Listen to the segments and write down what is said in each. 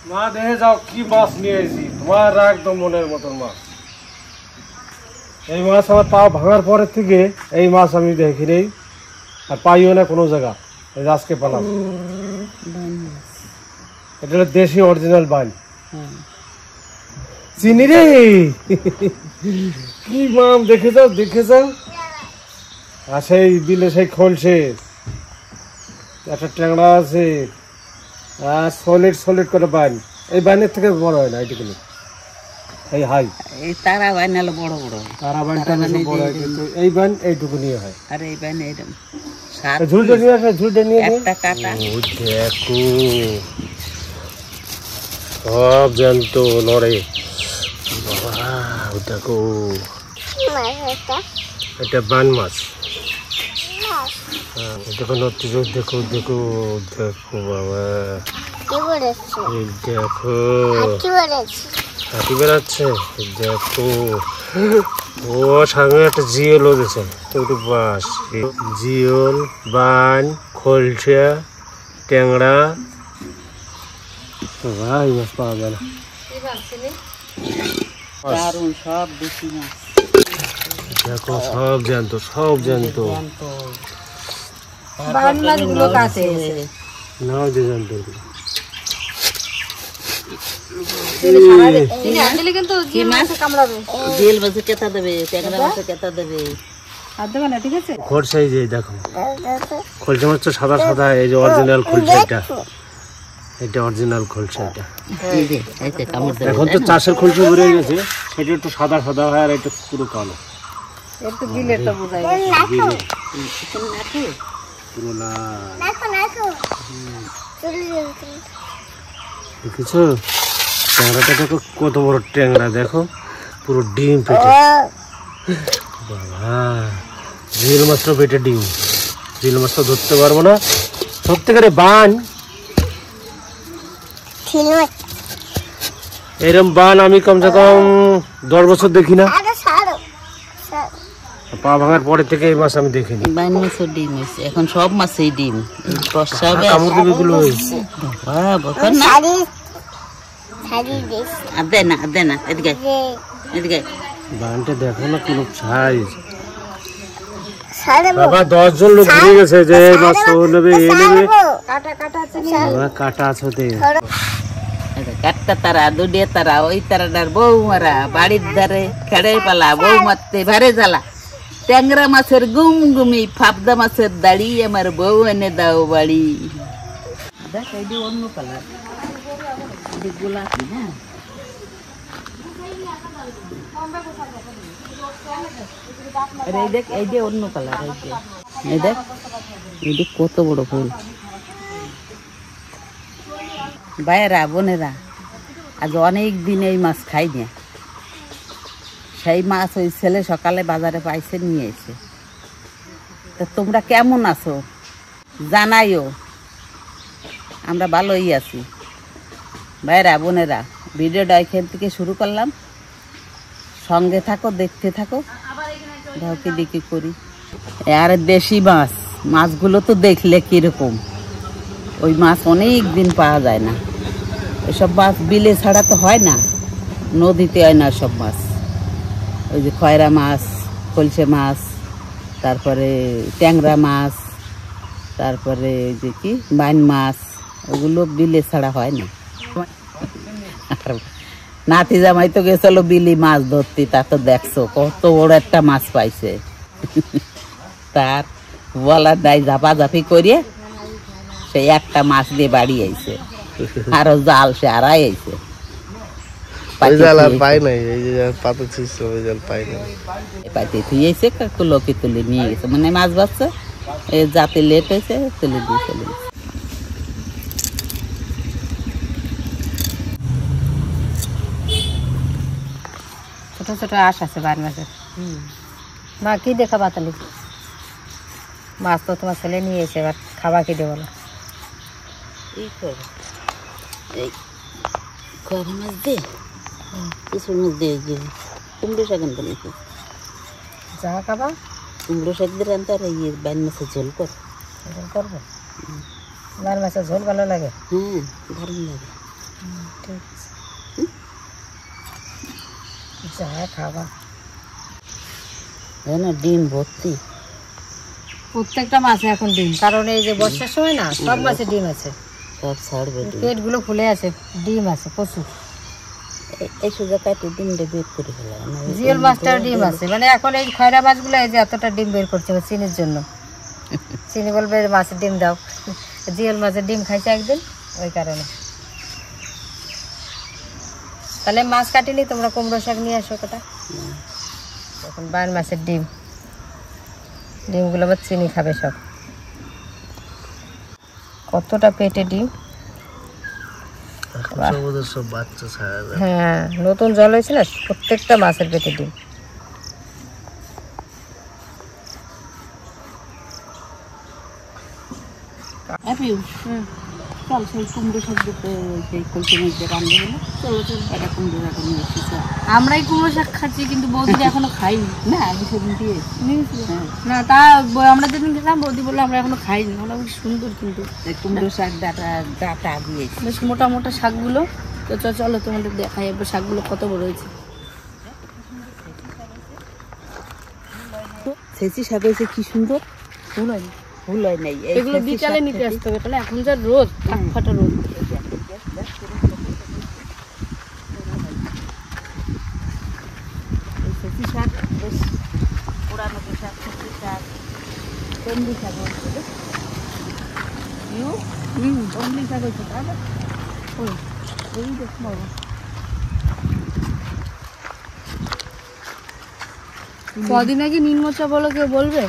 মা দেখে যাও কি মাছ নিয়ে এসেছি, তোমার একদম মনের মতন মাছ। এই মাছ আমার পা ভাঙার পরের থেকে এই মাছ আমি দেখি নেই আর পাইও না কোনো জায়গা। এই আজকে পেলাম। এটা হলো দেশি অরিজিনাল বাইল চিনি রে। কি মাম দেখে যাও। আর সেই বিলে সেই খোলসে একটা ট্যাংরা আছে আর সলিড করে বাইন। এই বাইনের থেকে বড় হয় না এইটুকুনি। এই হাই এই তারা বাইন হলো বড় বড়, তারা বাইনটা বড় হয়, কিন্তু এই বাইন এইটুকুনি হয়। আর এই বাইন এইরকম ঝুলটা নিয়ে আসে, ঝুলটা নিয়ে একটা কাটা। ও দেখো সব জ্যান্ত নড়ে বাবা। ও দেখো এটা বান মাছ। দেখো নড়তে, দেখো বাবা। এই দেখো হাতি বেড়াচ্ছে। দেখো ও সামনে একটা জিওল দিয়েছে, একটু বাস জিওল বান খোলসা ট্যাংরা। ভাই মাছ পাওয়া যায় না। সব বেশি মাছ দেখো সব জ্যান্ত নাও যে জ্যান্ত খোলসা। এই যে দেখো খোলসা মাছ তো সাদা সাদা, এই যে অরিজিনাল খোলসা। এটা অরিজিনাল খোলসা। এটা এখন তো চাষের খোলসা বেড়ে গেছে, সেটা একটু সাদা সাদা হয় আর এটা পুরো কালো। দেখেছো ট্যাংরাটা? দেখো কত বড় ট্যাংরা, দেখো পুরো ডিম পেটে। বাবা জিল মাছটা পেটে ডিম। জিল মাছটা ধরতে পারবো না, সত্যিকারে বান। এরম বান আমি কমসে কম 10 বছর দেখি না। পা ভাঙার পরে থেকে এই মাছ আমি দেখিনি। বান মাছের ডিম হয়েছে, এখন সব মাছেই ডিম। বানটা দেখো না কোনো সাইজ। বাবা 10 জন লোক ঘুরে গেছে যে মাছ নেবে কাটা আছে। একটা তারা দুডিয়ে তারা ওই তারাটার বউ মারা বাড়ির ধারে খেড়ে পালা বউ মারতে ভারে জ্বালা। ট্যাংরা মাছের গুমগুমি ফাপদা মাছের দাড়ি আমার বউ এনে দাও বাড়ি। দেখ এই যে অন্য কালার, গোলাপি না? এই দেখ এই যে অন্য কালার, এই দেখ এই যে কত বড় ফুল। ভাইয়েরা বোনেরা আজ অনেক দিন এই মাছ খাই না। সেই মাছ ওই ছেলে সকালে বাজারে পাইছে নিয়ে এসে। তা তোমরা কেমন আছো জানাইও, আমরা ভালোই আছি। ভাইয়েরা বোনেরা ভিডিওটা এখান থেকে শুরু করলাম, সঙ্গে থাকো, দেখতে থাকো, ধাউকি দেখি করি। আর দেশি মাছ, মাছগুলো তো দেখলে কিরকম, ওই মাছ অনেক দিন পাওয়া যায় না। এসব মাছ বিলে ছাড়া তো হয় না, নদীতে হয় না সব মাছ। ওই যে খয়রা মাছ, খোলসে মাছ, তারপরে ট্যাংরা মাছ, তারপরে যে কি বাইন মাছ, ওগুলো বিলে ছাড়া হয় না। আর নাতি জামাই তো গেছিল বিলি মাছ ধরতে, তা তো দেখছো কত বড় একটা মাছ পাইছে। তার বলার দায় ঝাপাঝাপি করিয়ে সেই একটা মাছ দিয়ে বাড়ি আইছে, আরো জাল সে আড়াই আইছে। পাইতে থুয়েছে লোকে তুলে নিয়ে গেছে, মানে মাছ বাচ্চা যাতে লেট হয়েছে তুলে দিয়ে চলে গেছে। ছোট ছোট আঁশ আছে বাইন মাছের। মা কি দেখাবা তাহলে? মাছ তো তোমার ছেলে নিয়ে এসে, এবার খাবা কি দেবো না? মাছ দে, কিছু মাছ দে, কুমড়ো শাক আনতে নাকি? যা খাবা কুমড়ো শাক দিয়ে রান্তে, আর ইয়ে বাইন মাছের ঝোল কর। ঝোল করবো? বাইন মাছের ঝোল ভালো লাগে? হ্যাঁ ভালো লাগে। যা খাবা না ডিম ভর্তি, প্রত্যেকটা মাছে এখন ডিম, কারণ এই যে বর্ষার সময় না সব মাছে ডিম আছে, সব ছাড়বে ডিম। পেটগুলো ফুলে আছে, ডিম আছে প্রচুর। এই সোজা কাটে ডিমটা বের করে ফেলা জিওল মাছটার ডিম আছে, মানে এখন এই খয়রা মাছগুলো এই যে এতটা ডিম বের করছে চিনির জন্য। চিনি বলবে মাছের ডিম দাও, জিওল মাছের ডিম খাইছে একদিন, ওই কারণে। তাহলে মাছ কাটিনি, তোমরা কুমড়ো শাক নিয়ে আসো কটা। এখন বাইর মাছের ডিম, ডিমগুলো আবার চিনি খাবে সব। কতটা পেটে ডিম, সব বাচ্চা ছাড়া যায়। হ্যাঁ নতুন জল হয়েছে না, প্রত্যেকটা মাছের পেটে ডিম। চল সেই কুমড়ো শাক সেই কলসি মধ্যে রান্না হলো, চলো চলো একটা কুমড়ো শাক নিয়ে এসেছি। আমরাই কুমড়ো শাক খাচ্ছি, কিন্তু বৌদি এখনো খাইনি। না আমি সেদিন দিয়ে না তা আমরা যেদিন খেলাম বৌদি বললো আমরা এখনো খাইনি। ওরা বেশ সুন্দর, কিন্তু কুমড়ো শাক ডাটা দিয়েছি, বেশ মোটা মোটা শাকগুলো। তো চলো তোমাদের দেখাই একবার শাকগুলো কত বড় হয়েছে। ছেঁচি শাক হয়েছে কি সুন্দর, ভুল হয়নি, ভুল হয় নাই। এগুলো বিকালে নিতে আসতে হবে, তাহলে এখন যা রোদ, টাক ফাটা রোদ। ছেঁচি শাক বেশ পুরানো শাক, ছেঁচি শাক, তন্ডি শাক হচ্ছে, তন্ডি শাক হয়েছে। তাহলে ওই দেখো কদিন আগে নিম্নচা বলো, কেউ বলবে?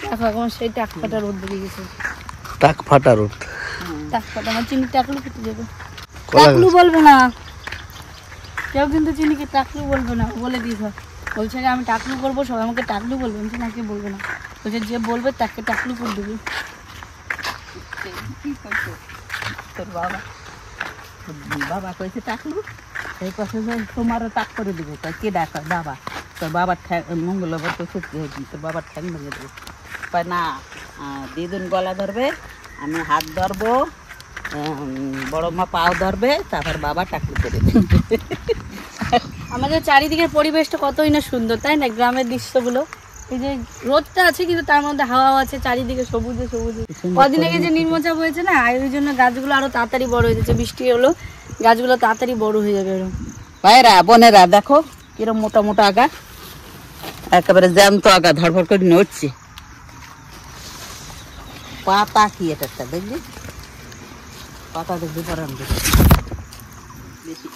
দেখো এখন সেই টাক ফাটা রোদ বেরিয়ে গেছে। টাক ফাটা রোদ, টাক ফাটা, আমার চিনি টাকলু খেতে যাবে। টাকলু বলবে না কেউ, কিন্তু চিনিকে টাকলু বলবে না, বলে দিস। বলছে যে আমি টাকলু বলবো, সবাই আমাকে টাকলু বলবে। আমি না, কে বলবে না, বলছে যে বলবে তাকে টাকলু করে দেবে। তোর বাবা, বাবা কইছে টাকলু, এই কথা তোমারও টাক করে দেবো। তাই কে ডাক বাবা? তোর বাবার ঠ্যাং মঙ্গলবার তো ছুটি হয়েছি, তোর বাবার ঠ্যাং ভেঙে দেবো। কয় না, দিদুন গলা ধরবে, আমি হাত ধরবো, বড় মা পাও ধরবে, তারপর বাবা টাকলু করে দেবে। আমাদের চারিদিকের পরিবেশটা কতই না সুন্দর, তাই না? গ্রামের দৃশ্যগুলো, এই যে রোদটা আছে কিন্তু তার মধ্যে হাওয়া আছে, চারিদিকে সবুজে সবুজে। কদিন আগে যে নিম্নচাপ হয়েছে না, ওই জন্য গাছগুলো আরো তাড়াতাড়ি বড় হয়ে যাচ্ছে। বৃষ্টি হলো, গাছগুলো তাড়াতাড়ি বড় হয়ে যাবে। এরকম ভাইরা বোনেরা দেখো কিরম মোটা মোটা আগা, একেবারে জ্যান্ত আগা ধরফর করে নড়ছে। পাতা কি এটা দেখবি, পাতা দেখবি পরান দেখবি, বেশি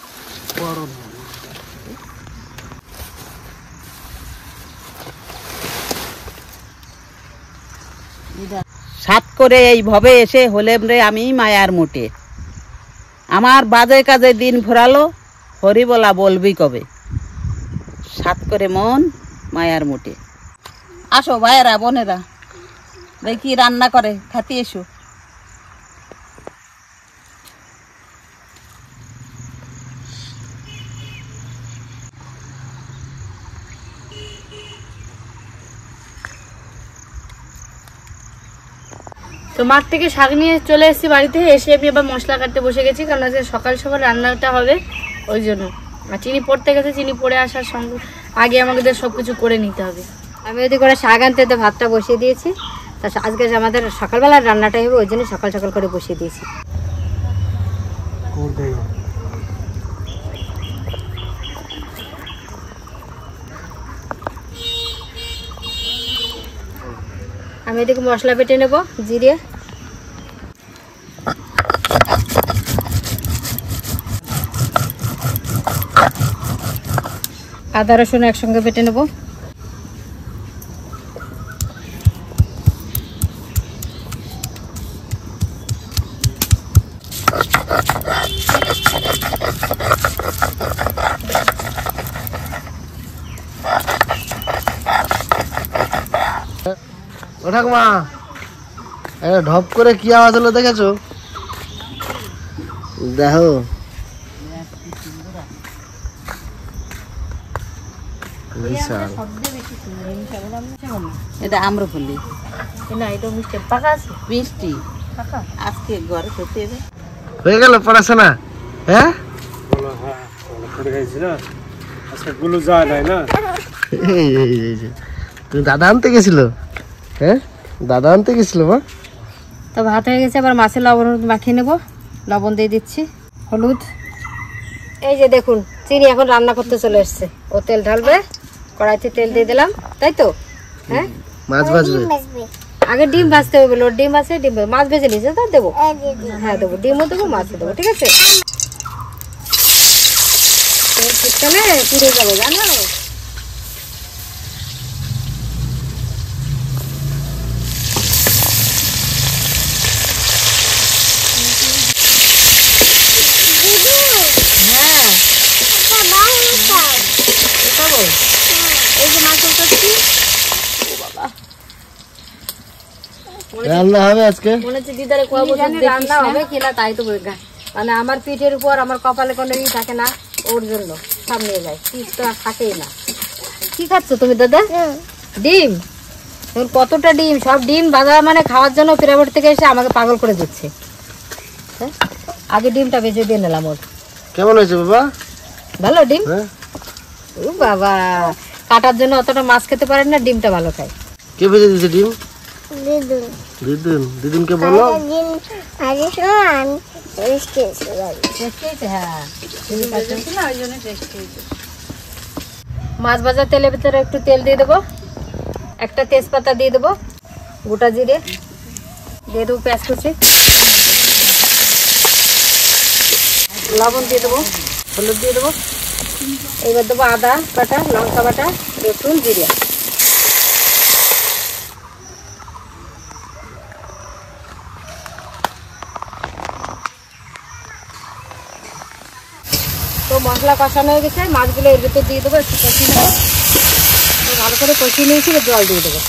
বড় না। সাত করে এইভাবে এসে হলে রে আমি মায়ার মোটে, আমার বাজে কাজে দিন ভরালো, হরি বলা বলবি কবে। সাত করে মন মায়ার মোটে। আসো ভাইয়েরা বোনেরা, দেখি রান্না করে খাতি এসো। তো মাঠ থেকে শাক নিয়ে চলে এসেছি বাড়িতে, এসে আমি আবার মশলা কাটতে বসে গেছি, কারণ আজকে সকাল সকাল রান্নাটা হবে ওই জন্য। আর চিনি পড়তে গেছে, চিনি পড়ে আসার সঙ্গে আগে আমাদের সব কিছু করে নিতে হবে। আমি যদি করে শাক আনতে তো ভাতটা বসিয়ে দিয়েছি, তা আজকে আমাদের সকালবেলার রান্নাটাই হবে, ওই জন্য সকাল সকাল করে বসিয়ে দিয়েছি। আমি এদিকে মশলা বেটে নেব, জিরে, আদা রসুন একসঙ্গে বেটে নেব। ও ঠাকুমা, ঢপ করে কি আওয়াজ হলো দেখেছো? দেখো বিশাল। এটা আম্রপল্লি না, এটা মিষ্টি পাকা আছে, মিষ্টি, পাকা। আজকে ঘরে খেতে হবে। হয়ে গেল পড়াশোনা? হ্যাঁ পড়ে গেছি না আজকে গুলো যায় নাই না। এই যে তুমি দাদা আনতে গেছিল? হ্যাঁ দাদা আনতে গেছিল মা। তো ভাত হয়ে গেছে, এবার মাছের লবণ হলুদ মাখিয়ে নেবো। লবণ দিয়ে দিচ্ছি, হলুদ। এই যে দেখুন চিনি এখন রান্না করতে চলে এসছে। ও তেল ঢালবে, কড়াইতে তেল দিয়ে দিলাম, তাই তো? হ্যাঁ মাছ ভাজবে আগে ডিম ভাজতে হবে, বলো ডিম আছে, ডিম মাছ ভেজে নিয়েছে তো দেবো। হ্যাঁ দেবো, ডিমও দেবো মাছও দেবো, ঠিক আছে? শীতকালে পুড়ে যাবে জানো। রান্না হবে আজকে। মনে হচ্ছে দিদারে কোয়া বছর রান্না হবে কিনা তাই তো বলগা। মানে আমার পিঠের উপর আমার কপালে কোনো ই থাকে না, ওর জন্য সব নিয়ে যায়, পিঠ তো আর থাকেই না। কি খাচ্ছ তুমি দাদা? ডিম। তোর কতটা ডিম, সব ডিম বাজার মানে খাওয়ার জন্য প্রাইভেট থেকে এসে আমাকে পাগল করে দিচ্ছে। হ্যাঁ আগে ডিমটা বেঁচে দিয়ে নিলাম ওর। কেমন হয়েছে বাবা? ভালো ডিম। হ্যাঁ ও বাবা, কাটার জন্য অতটা মাছ খেতে পারেন না, ডিমটা ভালো খায়। কে ভেজে দিয়েছে ডিম? দিদুন। দিদুনকে বলো। মাছ ভাজার তেলের ভিতরে একটু তেল দিয়ে দেবো, একটা তেজপাতা দিয়ে দেবো, গোটা জিরে দিয়ে দেবো, পেঁয়াজ কুচি, লবণ দিয়ে দেবো, হলুদ দিয়ে দেবো। এবার দেবো আদা বাটা, লঙ্কা বাটা, রসুন, জিরে। তো মশলা কষানো হয়ে গেছে, মাছগুলো এর ভিতর দিয়ে দেবো, একটু কষিয়ে নেবো। ভালো করে কষিয়ে নিয়েছি, জল দিয়ে দেবো।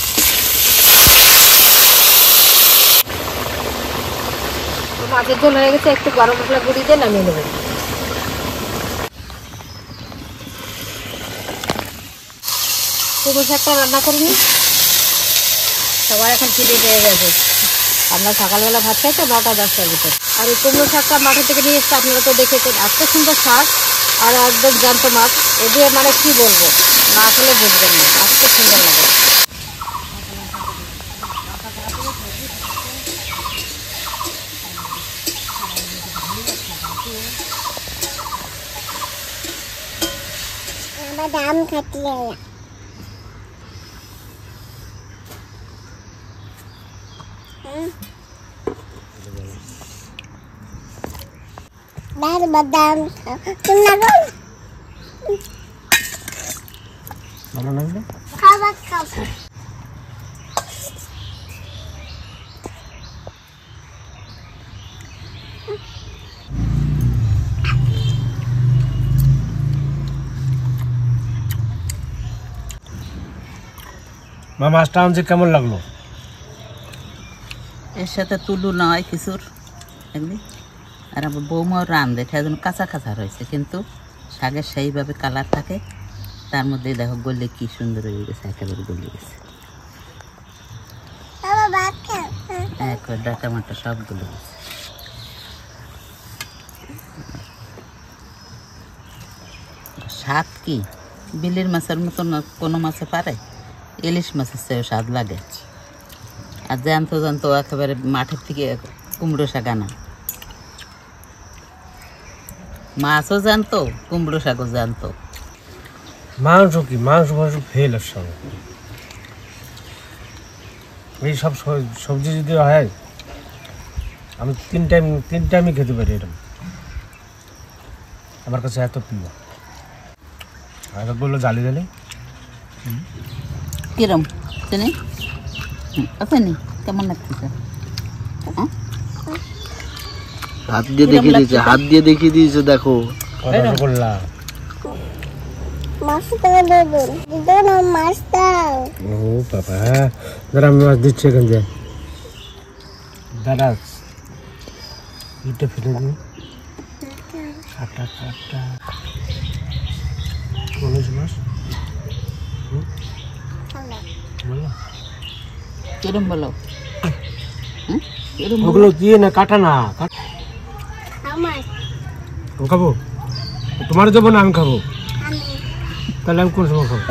মাছের ঝোল হয়ে গেছে, একটু গরম মশলা গুঁড়ি দিয়ে নামিয়ে নেবো। কুমড়ো শাকটা রান্না করিনি, সবাই এখন খিদে পেয়ে গেছে। আমরা সকালবেলা ভাত খাই তো 9টা 10টার ভিতর। আর এই কুমড়ো শাকটা মাঠের থেকে নিয়ে এসছে, আপনারা তো দেখেছেন, এত সুন্দর শাক আর একদম জ্যান্ত মাছ। এদের মানে কি বলবো, না আসলে বুঝবেন না, এত সুন্দর লাগে। বাদাম খাটিয়ে বাদাম খাবার খাবো। মা মাছটা আনছে কেমন লাগলো? এর সাথে তুলনা হয় কিছুর একদিন। আর আমার বৌমাও রান্ধে, সেজন্য কাঁচা কাঁচা রয়েছে, কিন্তু শাকের সেইভাবে কালার থাকে। তার মধ্যে দেখো গলে কি সুন্দর হয়ে গেছে, একেবারে গলে গেছে, একবার ডাটা মাটা সব গলে গেছে। স্বাদ কি বিলের মাছের মতো না কোনো মাছে পারে, ইলিশ মাছের চেয়েও স্বাদ লাগে। আর জানতো একেবারে মাঠের থেকে কুমড়ো শাক আনা, মাছও জানতো, কুমড়ো শাকও জানতো। মাংস কি মাংস ফেল এর সঙ্গে এই সব সবজি যদি হয়, আমি তিন টাইমই খেতে পারি। এরকম আমার কাছে এত প্রিয়। আগে বললো জালি কিরম চিনি আপনি কেমন লাগতেছে? হাত দিয়ে দেখিয়ে দিয়েছে, দেখো রসগোল্লা। ও বাবা, দাঁড়া আমি মাছ দিচ্ছি এখান থেকে। দাঁড়া ইটা ফেলে দিই। কাটা মাছ কিরম বলো? ওগুলো দিয়ে না, কাটা না, আমি খাবো? তোমার দেবো না আমি খাবো? তাহলে আমি কোন সময় খাবো?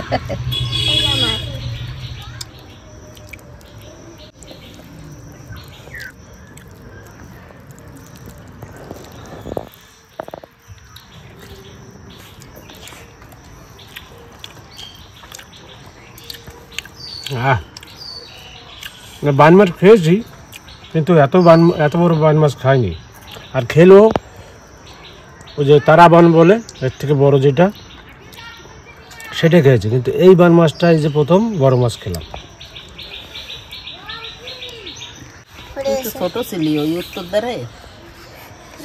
বান মাছ খেয়েছি, কিন্তু এত বড় বান মাছ খাইনি। আর খেলেও ওই যে তারা বান বলে, এর থেকে বড় যেটা, সেটা খেয়েছি। কিন্তু এই বান মাছটা এই যে প্রথম বড় মাছ খেলাম। ছোট ছিলি ওই উত্তর ধারে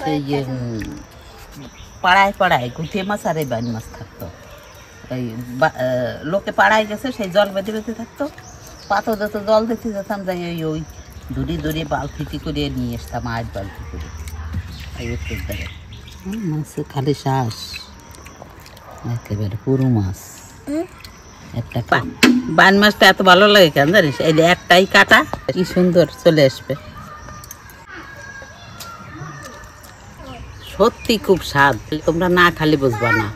সেই যে পাড়ায় পাড়ায় গুটিয়ে মাছ আর এই বান মাছ থাকতো। এই লোকে পাড়ায় গেছে, সেই জল বেঁধে বেঁধে থাকতো। পাথর দিত, জল দিতে যেতাম, যাই ওই দূরে দূরে বালতিটি করে নিয়ে আসতাম, 8 বালতি করে। এই উত্তর ধারে মাছে খালি শ্বাস, একেবারে পুরো মাছ। একটা বান মাছটা এত ভালো লাগে কেন জানিস? এই যে একটাই কাটা, কি সুন্দর চলে আসবে। সত্যি খুব স্বাদ, তোমরা না খালি বুঝবা না,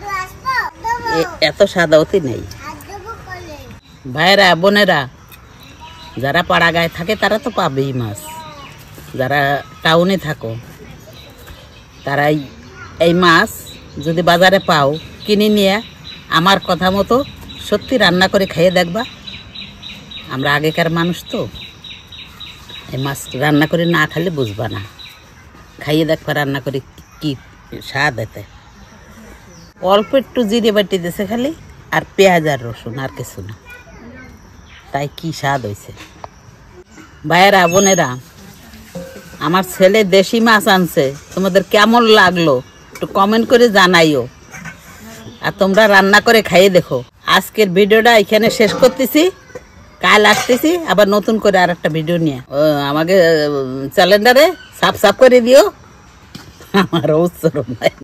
এত স্বাদ অতি নেই। ভাইরা বোনেরা, যারা পাড়া গায়ে থাকে তারা তো পাবেই মাছ, যারা টাউনে থাকো তারাই এই মাছ যদি বাজারে পাও কিনে নিয়ে আমার কথা মতো সত্যি রান্না করে খাইয়ে দেখবা। আমরা আগেকার মানুষ তো, এই মাছ রান্না করে না খালে বুঝবা না। খাইয়ে দেখবা রান্না করে কি স্বাদ এতে। অল্প একটু জিরে বাটি দিয়েছে খালি, আর পেঁয়াজ আর রসুন, আর কিছু না, তাই কি স্বাদ হয়েছে। ভাইয়েরা বোনেরা, আমার ছেলে দেশি মাছ আনছে, তোমাদের কেমন লাগলো একটু কমেন্ট করে জানাইও, আর তোমরা রান্না করে খাইয়ে দেখো। আজকের ভিডিওটা এখানে শেষ করতেছি, কাল আসতেছি আবার নতুন করে আর একটা ভিডিও নিয়ে। আমাকে ক্যালেন্ডারে সাবস্ক্রাইব করে দিও, আমার উচ্চারণ নাই।